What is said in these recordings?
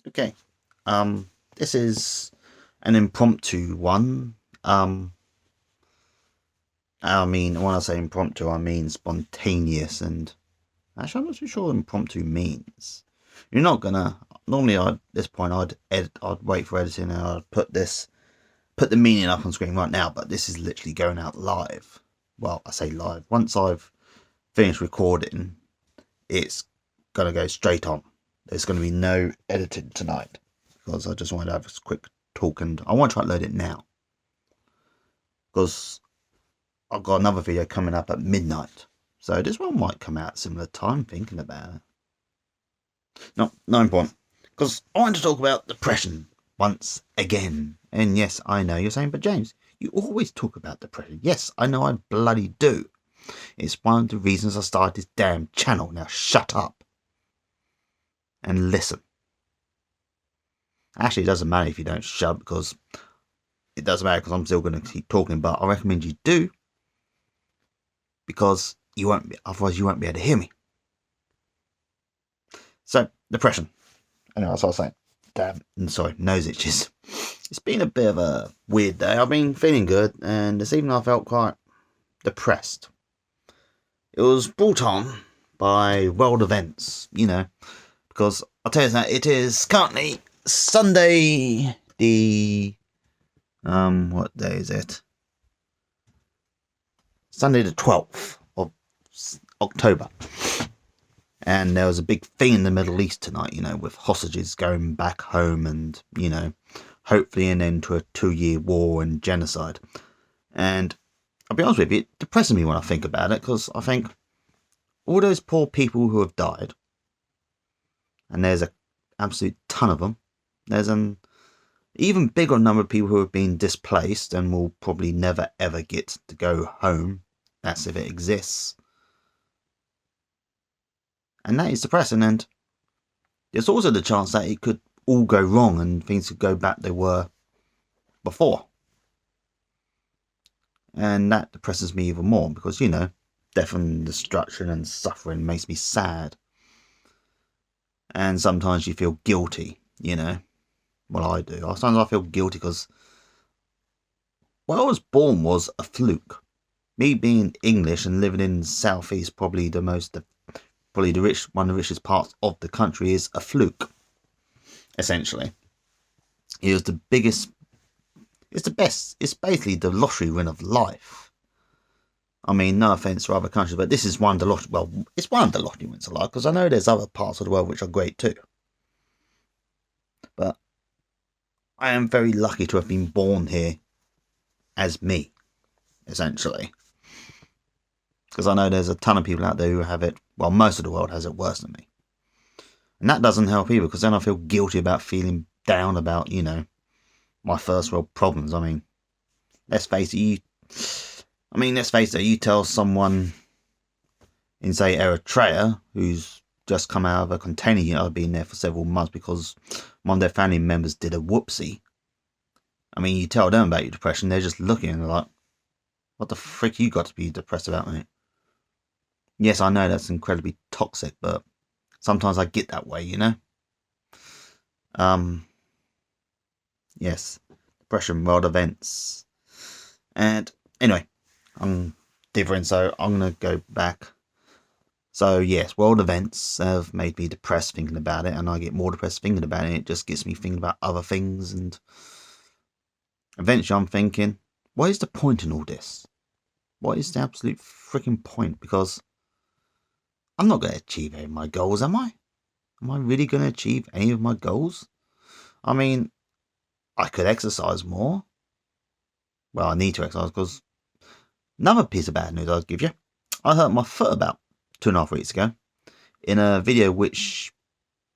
Okay. This is an impromptu one. I mean, when I say impromptu, I mean spontaneous, and actually, I'm not too sure what impromptu means. You're not gonna. Normally, at this point, I'd wait for editing, and I'd put the meaning up on screen right now. But this is literally going out live. Well, I say live. Once I've finished recording, it's gonna go straight on. There's gonna be no editing tonight because I just wanted to have a quick talk, and I want to try to load it now because I've got another video coming up at midnight. So this one might come out similar time, thinking about it. No point. Because I want to talk about depression once again. And yes, I know you're saying, but James, you always talk about depression. Yes, I know I bloody do. It's one of the reasons I started this damn channel. Now shut up and listen. Actually, it doesn't matter if you don't shut up, because it doesn't matter, because I'm still going to keep talking, but I recommend you do, because otherwise you won't be able to hear me. So, depression. Anyway, that's what I was saying. Damn, sorry, nose itches. It's been a bit of a weird day. I've been feeling good, and this evening I felt quite depressed. It was brought on by world events, because I'll tell you that it is currently Sunday, what day is it? Sunday the 12th of October. And there was a big thing in the Middle East tonight, with hostages going back home and, hopefully an end to a 2-year war and genocide. And I'll be honest with you, it depresses me when I think about it, because I think all those poor people who have died, and there's an absolute ton of them, there's an even bigger number of people who have been displaced and will probably never ever get to go home. That's if it exists. And that is depressing, and there's also the chance that it could all go wrong and things could go back they were before. And that depresses me even more because, death and destruction and suffering makes me sad. And sometimes you feel guilty, Well, I do. Sometimes I feel guilty because where I was born was a fluke. Me being English and living in the southeast, probably one of the richest parts of the country, is a fluke. Essentially, it was the biggest. It's the best. It's basically the lottery win of life. I mean, no offense to other countries, but this is one of the lottery. Well, it's one of the lottery wins of life, because I know there's other parts of the world which are great too. But I am very lucky to have been born here as me, essentially. Because I know there's a ton of people out there who have it. Well, most of the world has it worse than me. And that doesn't help either, because then I feel guilty about feeling down about, my first world problems. I mean, let's face it, you tell someone in, say, Eritrea, who's just come out of a container unit, I've been there for several months because one of their family members did a whoopsie. I mean, you tell them about your depression, they're just looking and they're like, what the frick you got to be depressed about, mate? Yes, I know that's incredibly toxic, but sometimes I get that way, Yes, depression, world events. And anyway, I'm different, so I'm going to go back. So yes, world events have made me depressed thinking about it, and I get more depressed thinking about it. It just gets me thinking about other things, and eventually I'm thinking, what is the point in all this? What is the absolute freaking point? Because I'm not going to achieve any of my goals, am I? Am I really going to achieve any of my goals? I mean, I could exercise more. Well, I need to exercise, because another piece of bad news I'll give you. I hurt my foot about 2.5 weeks ago in a video which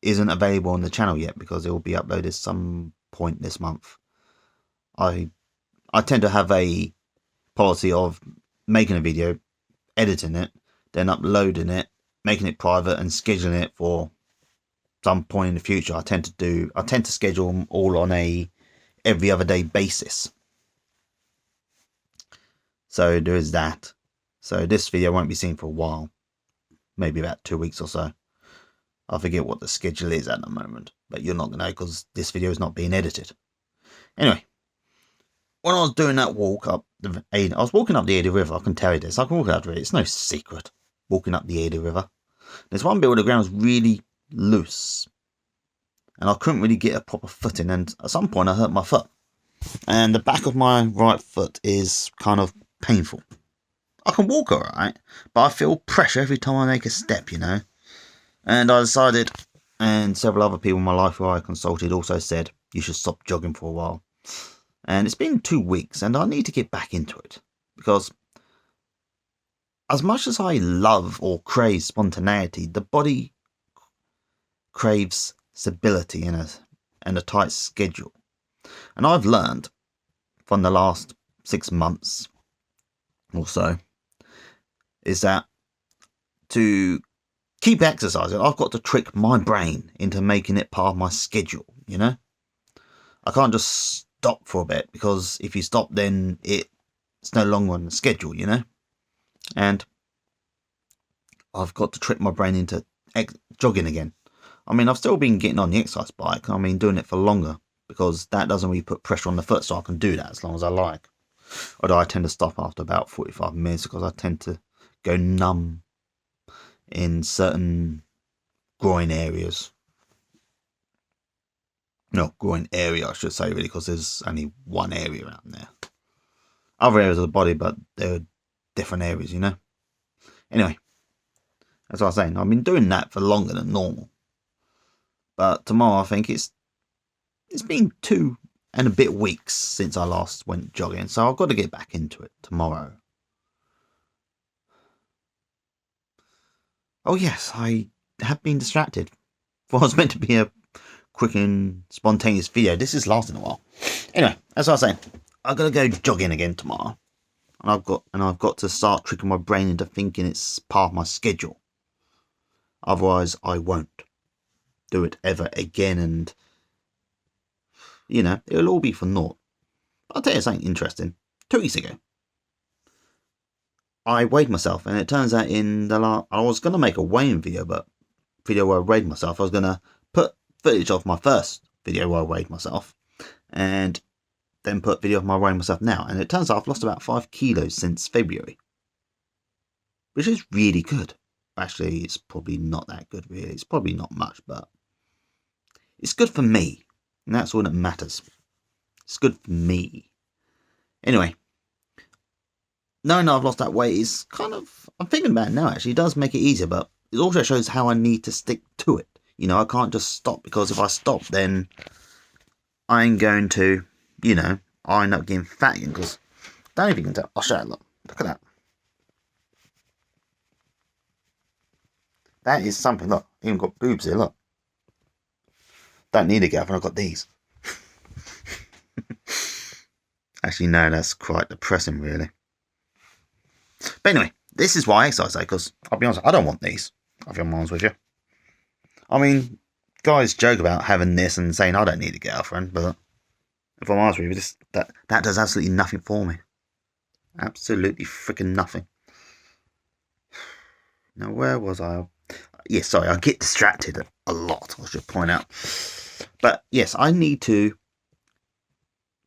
isn't available on the channel yet, because it will be uploaded some point this month. I tend to have a policy of making a video, editing it, then uploading it, making it private, and scheduling it for some point in the future. I tend to schedule them all on a every other day basis. So there is that. So this video won't be seen for a while, maybe about 2 weeks or so. I forget what the schedule is at the moment, but you're not going to know because this video is not being edited. Anyway, when I was doing that walk up the Ada, I was walking up the Ada River. I can tell you this. I can walk up the river. It's no secret walking up the Ada River. There's one bit where the ground was really loose, and I couldn't really get a proper footing. And at some point, I hurt my foot, and the back of my right foot is kind of painful. I can walk alright, but I feel pressure every time I make a step, you know. And I decided, and several other people in my life who I consulted also said, you should stop jogging for a while. And it's been 2 weeks, and I need to get back into it. Because as much as I love or crave spontaneity, the body craves stability and a tight schedule. And I've learned from the last 6 months or so is that to keep exercising, I've got to trick my brain into making it part of my schedule, you know? I can't just stop for a bit, because if you stop, then it's no longer on the schedule, you know? And I've got to trick my brain into jogging again. I mean, I've still been getting on the exercise bike. I mean, doing it for longer, because that doesn't really put pressure on the foot, so I can do that as long as I like. Although I tend to stop after about 45 minutes because I tend to go numb in certain groin areas. No, groin area, I should say, really, because there's only one area around there. Other areas of the body, but they're different areas, you know? Anyway, as I was saying, I've been doing that for longer than normal. But tomorrow, I think it's been 2 and a bit weeks since I last went jogging, so I've got to get back into it tomorrow. Oh yes, I have been distracted. What was meant to be a quick and spontaneous video, this is lasting a while. Anyway, as I was saying, I've got to go jogging again tomorrow, and I've got to start tricking my brain into thinking it's part of my schedule. Otherwise, I won't do it ever again, and you know, it'll all be for naught. I'll tell you something interesting. 2 weeks ago, I weighed myself, and it turns out I was going to make a weighing video, but video where I weighed myself, I was going to put footage of my first video where I weighed myself, and then put video of my weighing myself now. And it turns out I've lost about 5 kilos since February, which is really good. Actually, it's probably not that good, really. It's probably not much, but it's good for me, and that's all that matters. It's good for me. Anyway, knowing that I've lost that weight is kind of, I'm thinking about it now, actually. It does make it easier, but it also shows how I need to stick to it. You know, I can't just stop, because if I stop, then I'm going to, you know, I end up getting fat again, because, don't know if you can tell, I'll show you, look at that. That is something, look, even got boobs here, look. Don't need a girlfriend, I've got these. Actually, no, that's quite depressing, really. But anyway, this is why I exercise, because I'll be honest, I don't want these. I'll be honest with you. I mean, guys joke about having this and saying I don't need a girlfriend, but if I'm honest with you, that does absolutely nothing for me. Absolutely freaking nothing. Now, where was I? Yes, sorry, I get distracted a lot, I should point out. But yes, I need to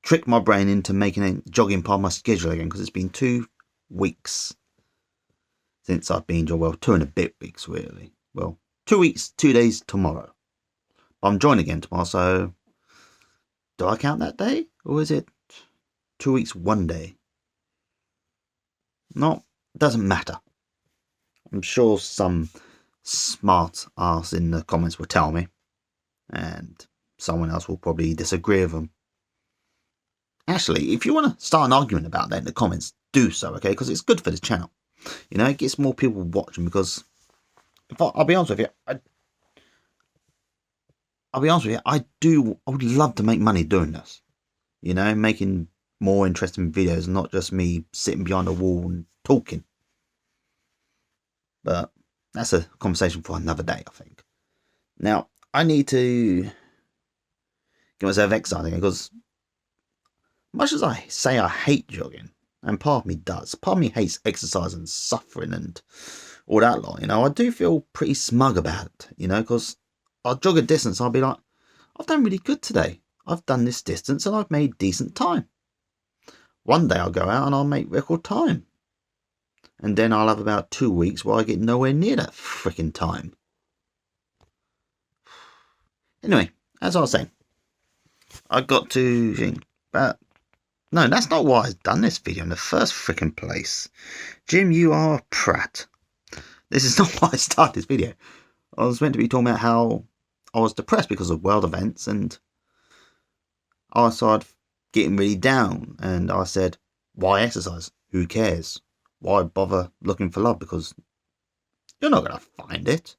trick my brain into making jogging part of my schedule again, because it's been 2 weeks since I've been jogging. Well, 2 and a bit weeks, really. Well, 2 weeks, 2 days tomorrow. I'm joining again tomorrow, so do I count that day? Or is it 2 weeks, 1 day? No, it doesn't matter. I'm sure some smart ass in the comments will tell me, and someone else will probably disagree with them. Actually, if you want to start an argument about that in the comments, do so, okay? Because it's good for the channel. You know, it gets more people watching, because I'll be honest with you, I would love to make money doing this. You know, making more interesting videos and not just me sitting behind a wall and talking. But that's a conversation for another day, I think. Now, I need to get myself exercising, because much as I say I hate jogging, and part of me does, part of me hates exercise and suffering and all that lot, I do feel pretty smug about it, because I'll jog a distance, I'll be like, I've done really good today. I've done this distance and I've made decent time. One day I'll go out and I'll make record time. And then I'll have about 2 weeks where I get nowhere near that freaking time. Anyway, as I was saying, I got to think about... No, that's not why I've done this video in the first freaking place. Jim, you are a prat. This is not why I started this video. I was meant to be talking about how I was depressed because of world events, and I started getting really down, and I said, why exercise? Who cares? Why bother looking for love? Because you're not going to find it.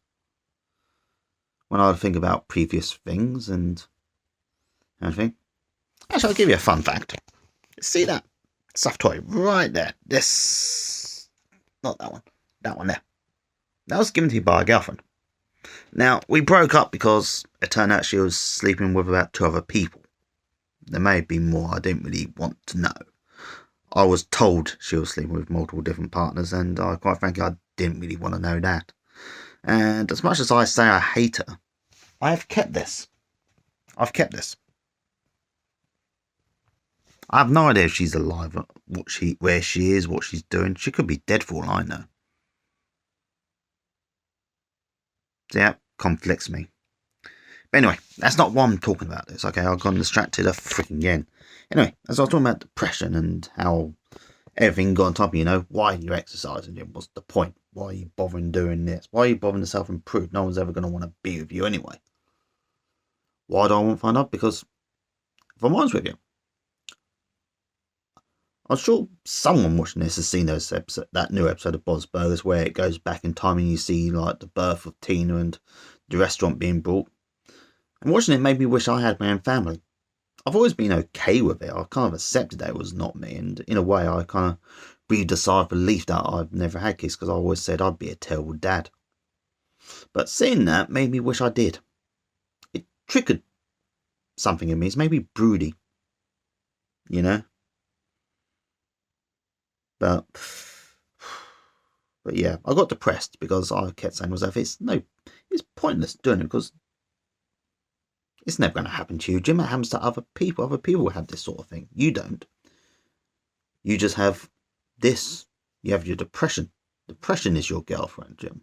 When I think about previous things and everything. Actually, I'll give you a fun fact. See that stuffed toy right there? This, not that one. That one there. That was given to me by a girlfriend. Now, we broke up because it turned out she was sleeping with about 2 other people. There may be more, I didn't really want to know. I was told she was sleeping with multiple different partners, and quite frankly, I didn't really want to know that. And as much as I say I hate her, I have kept this. I've kept this. I have no idea if she's alive, where she is, what she's doing. She could be dead for all I know. So yeah, conflicts me. But anyway, that's not what I'm talking about this, okay? I've gone distracted again. Anyway, as I was talking about depression and how everything got on top of you, why are you exercising? What's the point? Why are you bothering doing this? Why are you bothering to self-improve? No one's ever going to want to be with you anyway. Why do I want to find out? Because, if I'm honest with you, I'm sure someone watching this has seen that new episode of Bob's Burgers where it goes back in time and you see like the birth of Tina and the restaurant being bought. And watching it made me wish I had my own family. I've always been okay with it. I kind of accepted that it was not me. And in a way, I kind of breathed a sigh of relief that I've never had kids because I always said I'd be a terrible dad. But seeing that made me wish I did. It triggered something in me. It's maybe broody. But yeah, I got depressed because I kept saying to myself, it's pointless doing it because it's never going to happen to you, Jim. It happens to other people. Other people have this sort of thing. You don't. You just have this. You have your depression. Depression is your girlfriend, Jim.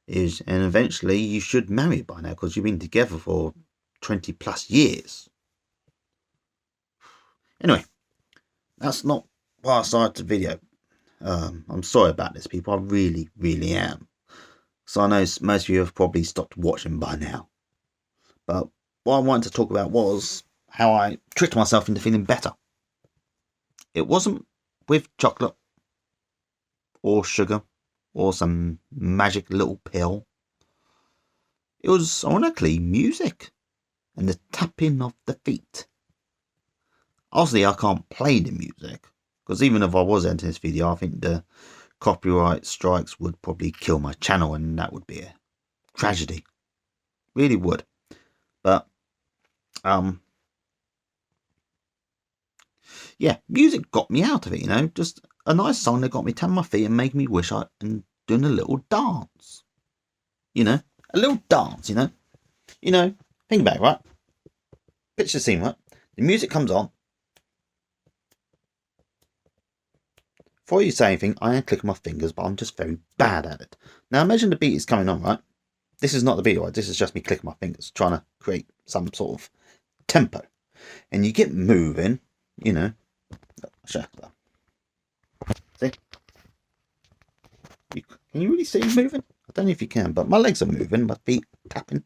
And eventually you should marry by now because you've been together for 20 plus years. Anyway, that's not why I started the video. I'm sorry about this, people. I really, really am. So I know most of you have probably stopped watching by now. But what I wanted to talk about was how I tricked myself into feeling better. It wasn't with chocolate or sugar or some magic little pill. It was ironically music and the tapping of the feet. Obviously, I can't play the music because even if I was editing this video, I think the copyright strikes would probably kill my channel and that would be a tragedy. Really would. But yeah, music got me out of it, just a nice song that got me tapping my feet and making me wish and doing a little dance. A little dance, think about it, right? Picture the scene, right? The music comes on. Before you say anything, I am clicking my fingers, but I'm just very bad at it. Now imagine the beat is coming on, right? This is not the beat, right? This is just me clicking my fingers, trying to create some sort of tempo. And you get moving, See? Can you really see me moving? I don't know if you can, but my legs are moving, my feet tapping,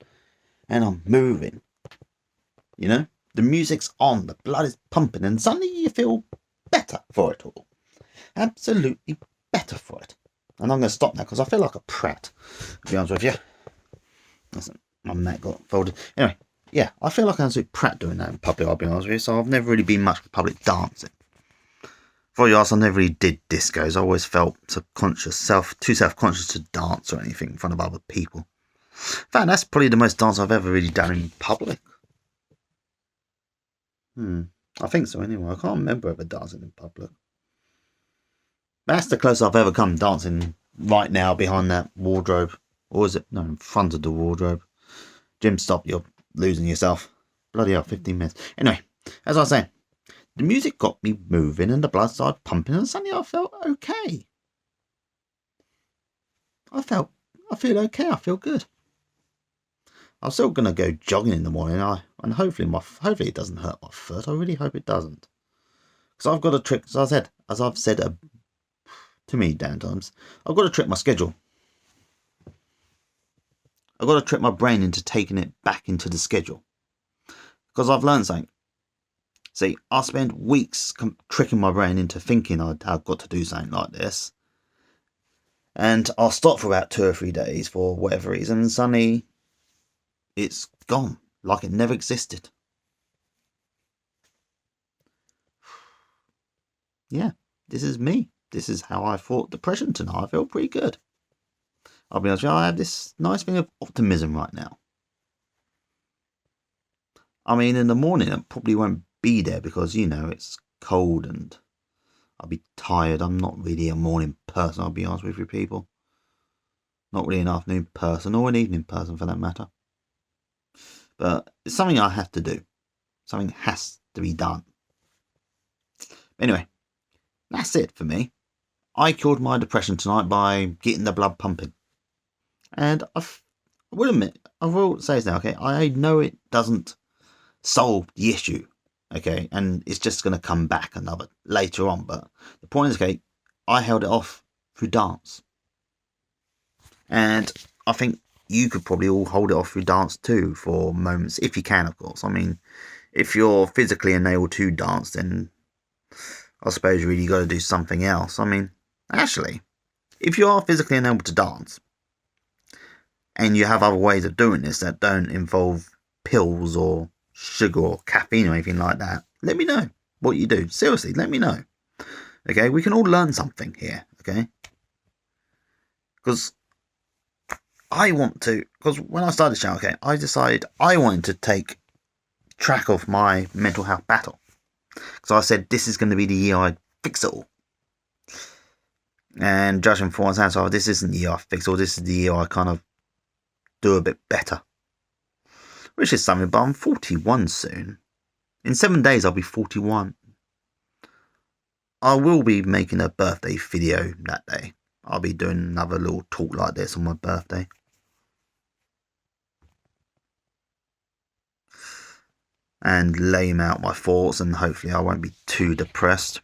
and I'm moving. The music's on, the blood is pumping, and suddenly you feel better for it all. Absolutely better for it. And I'm going to stop now because I feel like a prat, to be honest with you. Listen, my neck got folded. Anyway, yeah, I feel like an absolute prat doing that in public, I'll be honest with you. So I've never really been much for public dancing. Before you ask, I never really did discos. I always felt too self-conscious to dance or anything in front of other people. In fact, that's probably the most dance I've ever really done in public. I think so anyway. I can't remember ever dancing in public. That's the closest I've ever come dancing right now behind that wardrobe. Or is it? No, in front of the wardrobe. Jim, stop. You're losing yourself. Bloody hell, 15 minutes. Anyway, as I was saying, the music got me moving and the blood started pumping and suddenly I felt okay. I feel okay. I feel good. I'm still gonna go jogging in the morning. And hopefully it doesn't hurt my foot. I really hope it doesn't. Because I've got a trick. As I've said to me damn times, I've got to trick my schedule. I've got to trick my brain into taking it back into the schedule. Because I've learned something. See, I spent weeks tricking my brain into thinking I've got to do something like this. And I'll stop for about 2 or 3 days for whatever reason, and suddenly it's gone, like it never existed. Yeah, this is me. This is how I fought depression tonight. I feel pretty good. I'll be honest with you, I have this nice thing of optimism right now. I mean, in the morning, I probably won't be there because, it's cold and I'll be tired. I'm not really a morning person, I'll be honest with you people. Not really an afternoon person or an evening person for that matter. But it's something I have to do. Something has to be done. Anyway, that's it for me. I cured my depression tonight by getting the blood pumping. And I will admit, I will say this now, okay? I know it doesn't solve the issue, okay? And it's just going to come back later on. But the point is, okay, I held it off through dance. And I think you could probably all hold it off through dance too for moments, if you can, of course. I mean, if you're physically unable to dance, then I suppose you really got to do something else. I mean, actually, if you are physically unable to dance, and you have other ways of doing this that don't involve pills or sugar or caffeine or anything like that, let me know what you do. Seriously, let me know. Okay, we can all learn something here, okay? Because when I started the channel, okay, I decided I wanted to take track of my mental health battle. So I said, this is going to be the year I fix it all. And judging from what's happened, so this isn't the year I fix it all, this is the year I kind of do a bit better. Which is something, but I'm 41 soon. In 7 days, I'll be 41. I will be making a birthday video that day. I'll be doing another little talk like this on my birthday. And laying out my thoughts, and hopefully I won't be too depressed.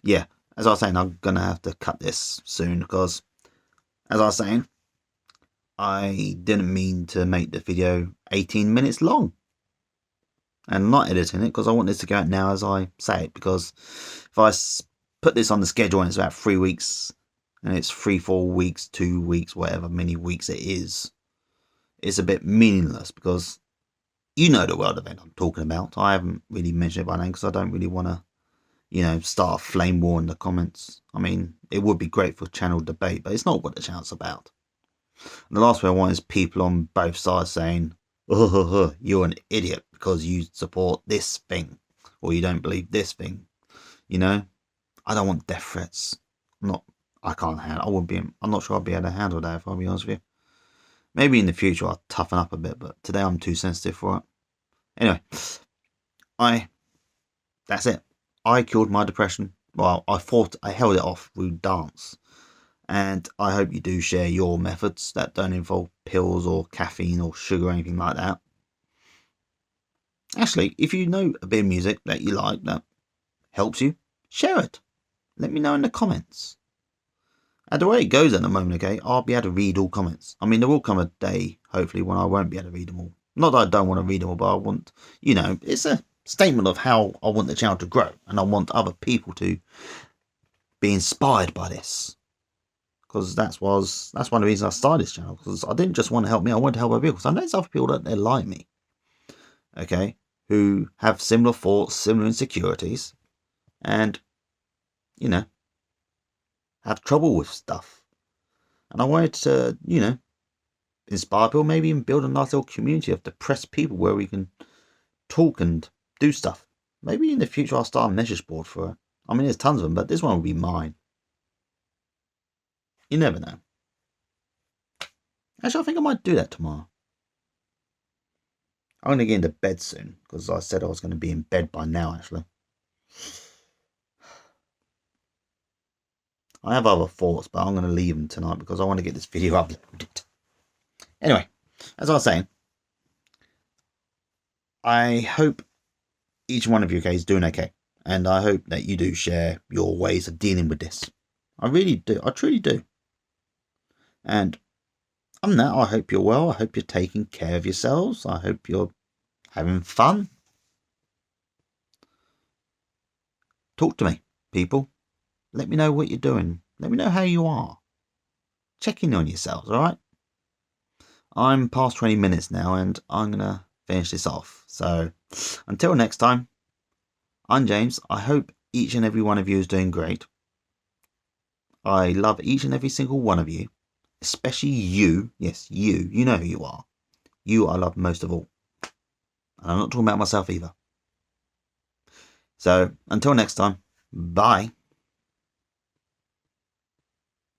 Yeah, as I was saying, I'm gonna have to cut this soon because, as I was saying, I didn't mean to make the video 18 minutes long. And I'm not editing it because I want this to go out now as I say it, because if I put this on the schedule and it's about 3 weeks, and it's 3-4 weeks, 2 weeks, whatever many weeks it is, it's a bit meaningless because you know the world event I'm talking about. I haven't really mentioned it by name because I don't really want to, start a flame war in the comments. I mean, it would be great for channel debate, but it's not what the channel's about. And the last thing I want is people on both sides saying, oh, you're an idiot because you support this thing or you don't believe this thing. I don't want death threats. I can't handle. I'm not sure I'll be able to handle that, if I'll be honest with you. Maybe in the future I'll toughen up a bit, but today I'm too sensitive for it. Anyway, that's it. I cured my depression. Well, I held it off through dance. And I hope you do share your methods that don't involve pills or caffeine or sugar or anything like that. Actually, if you know a bit of music that you like that helps you, share it. Let me know in the comments. And the way it goes at the moment, okay, I'll be able to read all comments. I mean, there will come a day, hopefully, when I won't be able to read them all. Not that I don't want to read them all, but I want, it's a statement of how I want the channel to grow. And I want other people to be inspired by this. Because that's one of the reasons I started this channel. Because I didn't just want to help me, I wanted to help other people. Because I know there's other people that they're like me. Okay? Who have similar thoughts, similar insecurities. And, have trouble with stuff. And I wanted to, inspire people, maybe even build a nice little community of depressed people where we can talk and do stuff. Maybe in the future I'll start a message board for it. I mean, there's tons of them, but this one will be mine. You never know. Actually, I think I might do that tomorrow. I'm going to get into bed soon because I said I was going to be in bed by now, actually. I have other thoughts, but I'm going to leave them tonight because I want to get this video uploaded. Anyway, as I was saying, I hope each one of you guys is doing okay. And I hope that you do share your ways of dealing with this. I really do. I truly do. And other than that, I hope you're well. I hope you're taking care of yourselves. I hope you're having fun. Talk to me, people. Let me know what you're doing. Let me know how you are. Check in on yourselves, alright? I'm past 20 minutes now and I'm going to finish this off. So until next time, I'm James. I hope each and every one of you is doing great. I love each and every single one of you, especially you. Yes, you. You know who you are. You I love most of all. And I'm not talking about myself either. So until next time, bye.